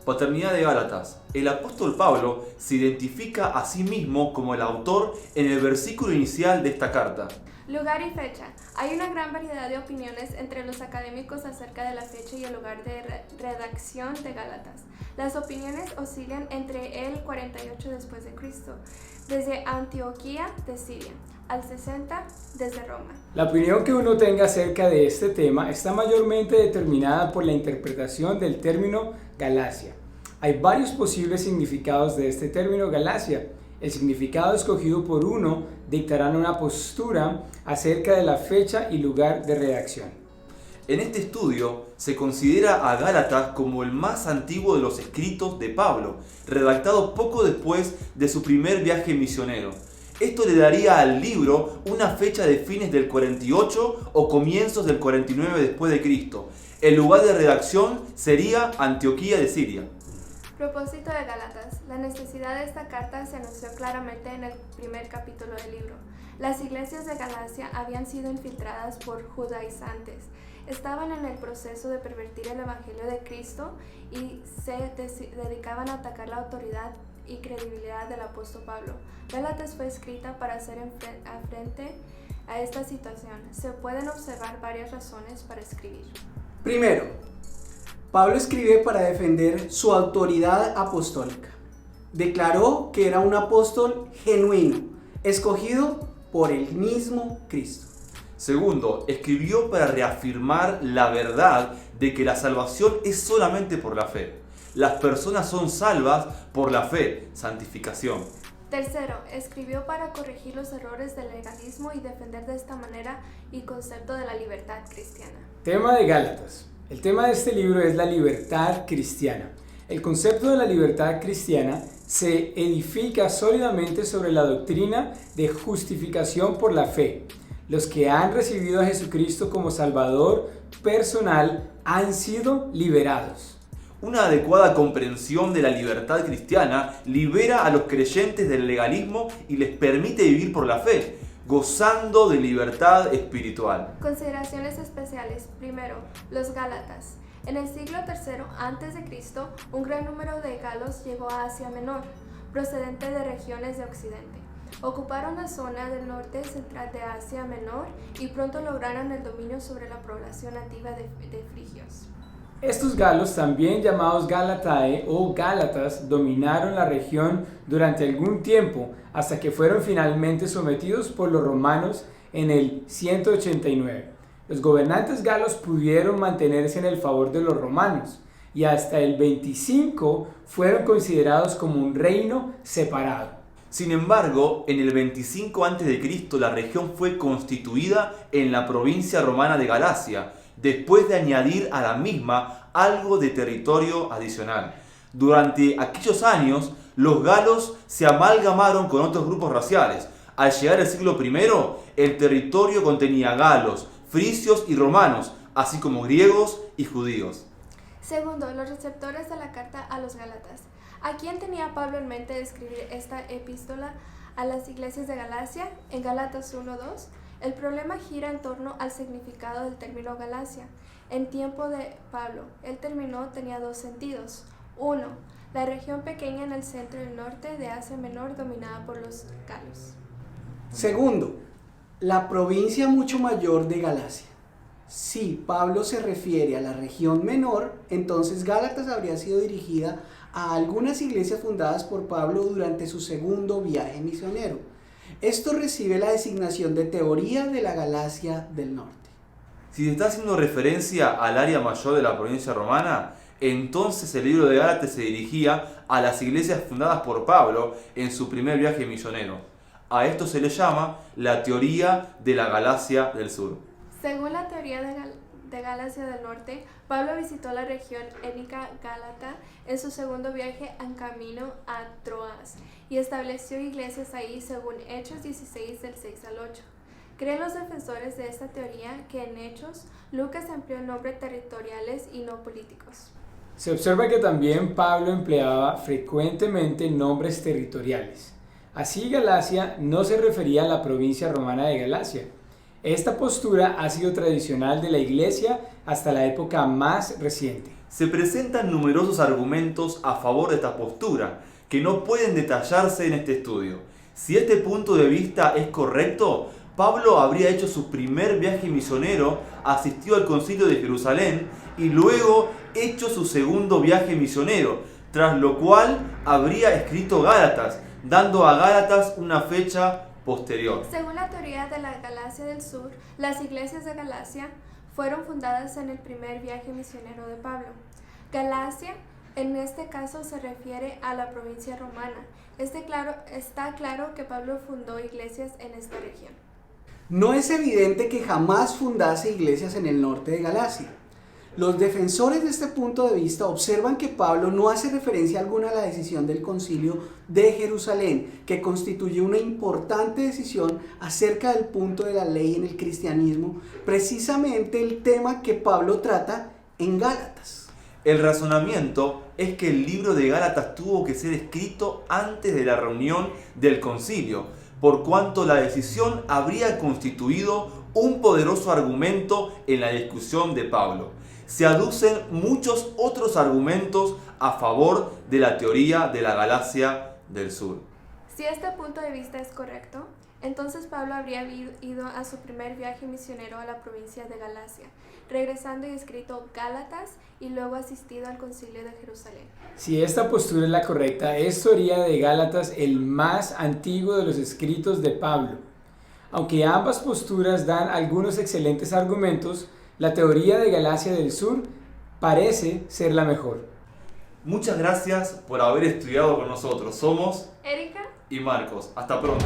Paternidad de Gálatas. El apóstol Pablo se identifica a sí mismo como el autor en el versículo inicial de esta carta. Lugar y fecha. Hay una gran variedad de opiniones entre los académicos acerca de la fecha y el lugar de redacción de Gálatas. Las opiniones oscilan entre el 48 después de Cristo, desde Antioquía de Siria, al 60 desde Roma. La opinión que uno tenga acerca de este tema está mayormente determinada por la interpretación del término Galacia. Hay varios posibles significados de este término Galacia. El significado escogido por uno dictará una postura acerca de la fecha y lugar de redacción. En este estudio se considera a Gálatas como el más antiguo de los escritos de Pablo, redactado poco después de su primer viaje misionero. Esto le daría al libro una fecha de fines del 48 o comienzos del 49 después de Cristo. El lugar de redacción sería Antioquía de Siria. Propósito de Gálatas. La necesidad de esta carta se anunció claramente en el primer capítulo del libro. Las iglesias de Galacia habían sido infiltradas por judaizantes. Estaban en el proceso de pervertir el evangelio de Cristo y se dedicaban a atacar la autoridad y credibilidad del apóstol Pablo. Gálatas fue escrita para hacer frente a esta situación. Se pueden observar varias razones para escribir. Primero, Pablo escribe para defender su autoridad apostólica. Declaró que era un apóstol genuino, escogido por el mismo Cristo. Segundo, escribió para reafirmar la verdad de que la salvación es solamente por la fe. Las personas son salvas por la fe, santificación. Tercero, escribió para corregir los errores del legalismo y defender de esta manera el concepto de la libertad cristiana. Tema de Gálatas. El tema de este libro es la libertad cristiana. El concepto de la libertad cristiana se edifica sólidamente sobre la doctrina de justificación por la fe. Los que han recibido a Jesucristo como Salvador personal han sido liberados. Una adecuada comprensión de la libertad cristiana libera a los creyentes del legalismo y les permite vivir por la fe, gozando de libertad espiritual. Consideraciones especiales. Primero, los Gálatas. En el siglo III a.C., un gran número de galos llegó a Asia Menor, procedente de regiones de Occidente. Ocuparon la zona del norte central de Asia Menor y pronto lograron el dominio sobre la población nativa de frigios. Estos galos, también llamados Galatae o Gálatas, dominaron la región durante algún tiempo hasta que fueron finalmente sometidos por los romanos en el 189. Los gobernantes galos pudieron mantenerse en el favor de los romanos y hasta el 25 fueron considerados como un reino separado. Sin embargo, en el 25 a.C. la región fue constituida en la provincia romana de Galacia, después de añadir a la misma algo de territorio adicional. Durante aquellos años, los galos se amalgamaron con otros grupos raciales. Al llegar al siglo I, el territorio contenía galos, frisios y romanos, así como griegos y judíos. Segundo, los receptores de la carta a los Gálatas. ¿A quién tenía Pablo en mente de escribir esta epístola a las iglesias de Galacia? En Gálatas 1:2, el problema gira en torno al significado del término Galacia. En tiempo de Pablo, el término tenía dos sentidos. Uno, la región pequeña en el centro y el norte de Asia Menor dominada por los galos. Segundo, la provincia mucho mayor de Galacia. Si Pablo se refiere a la región menor, entonces Gálatas habría sido dirigida a algunas iglesias fundadas por Pablo durante su segundo viaje misionero. Esto recibe la designación de teoría de la Galacia del Norte. Si se está haciendo referencia al área mayor de la provincia romana, entonces el libro de Gálatas se dirigía a las iglesias fundadas por Pablo en su primer viaje misionero. A esto se le llama la teoría de la Galacia del Sur. Según la teoría de Galacia del Norte, Pablo visitó la región étnica gálata en su segundo viaje en camino a Troas y estableció iglesias ahí según Hechos 16 del 6 al 8. Creen los defensores de esta teoría que en Hechos Lucas empleó el nombre territoriales y no políticos. Se observa que también Pablo empleaba frecuentemente nombres territoriales. Así Galacia no se refería a la provincia romana de Galacia. Esta postura ha sido tradicional de la Iglesia hasta la época más reciente. Se presentan numerosos argumentos a favor de esta postura, que no pueden detallarse en este estudio. Si este punto de vista es correcto, Pablo habría hecho su primer viaje misionero, asistió al concilio de Jerusalén y luego hecho su segundo viaje misionero, tras lo cual habría escrito Gálatas, dando a Gálatas una fecha posterior. Según la teoría de la Galacia del Sur, las iglesias de Galacia fueron fundadas en el primer viaje misionero de Pablo. Galacia, en este caso, se refiere a la provincia romana. Está claro que Pablo fundó iglesias en esta región. No es evidente que jamás fundase iglesias en el norte de Galacia. Los defensores de este punto de vista observan que Pablo no hace referencia alguna a la decisión del concilio de Jerusalén, que constituye una importante decisión acerca del punto de la ley en el cristianismo, precisamente el tema que Pablo trata en Gálatas. El razonamiento es que el libro de Gálatas tuvo que ser escrito antes de la reunión del concilio, por cuanto la decisión habría constituido un poderoso argumento en la discusión de Pablo. Se aducen muchos otros argumentos a favor de la teoría de la Galacia del Sur. Si este punto de vista es correcto, entonces Pablo habría ido a su primer viaje misionero a la provincia de Galacia, regresando y escrito Gálatas y luego asistido al concilio de Jerusalén. Si esta postura es la correcta, esto haría de Gálatas el más antiguo de los escritos de Pablo. Aunque ambas posturas dan algunos excelentes argumentos, la teoría de Galacia del Sur parece ser la mejor. Muchas gracias por haber estudiado con nosotros. Somos Erika y Marcos. Hasta pronto.